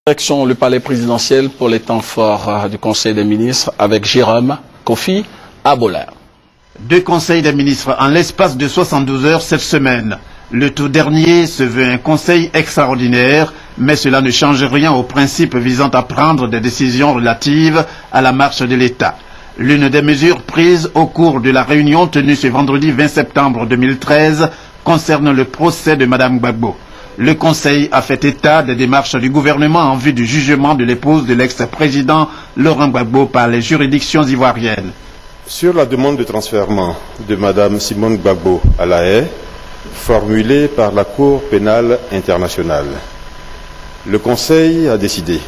Direction le palais présidentiel pour les temps forts du Conseil des ministres avec Jérôme Kofi Abolin. Deux conseils des ministres en l'espace de 72 heures cette semaine. Le tout dernier se veut un conseil extraordinaire, mais cela ne change rien au principe visant à prendre des décisions relatives à la marche de l'État. L'une des mesures prises au cours de la réunion tenue ce vendredi 20 septembre 2013 concerne le procès de Mme Gbagbo. Le Conseil a fait état des démarches du gouvernement en vue du jugement de l'épouse de l'ex-président Laurent Gbagbo par les juridictions ivoiriennes. Sur la demande de transfèrement de Mme Simone Gbagbo à La Haye, formulée par la Cour pénale internationale, le Conseil a décidé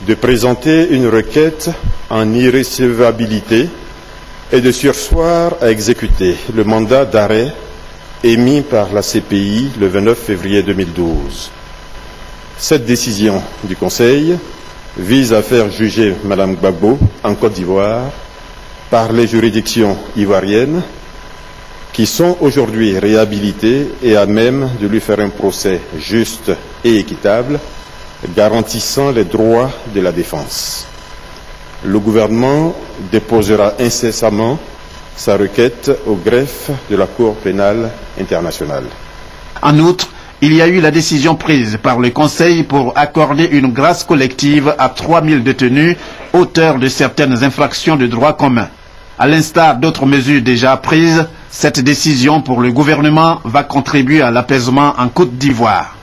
de présenter une requête en irrecevabilité et de surseoir à exécuter le mandat d'arrêt émis par la CPI le 29 février 2012. Cette décision du Conseil vise à faire juger Mme Gbagbo en Côte d'Ivoire par les juridictions ivoiriennes qui sont aujourd'hui réhabilitées et à même de lui faire un procès juste et équitable, garantissant les droits de la défense. Le gouvernement déposera incessamment sa requête au greffe de la Cour pénale internationale. En outre, il y a eu la décision prise par le Conseil pour accorder une grâce collective à 3000 détenus auteurs de certaines infractions de droit commun. À l'instar d'autres mesures déjà prises, cette décision pour le gouvernement va contribuer à l'apaisement en Côte d'Ivoire.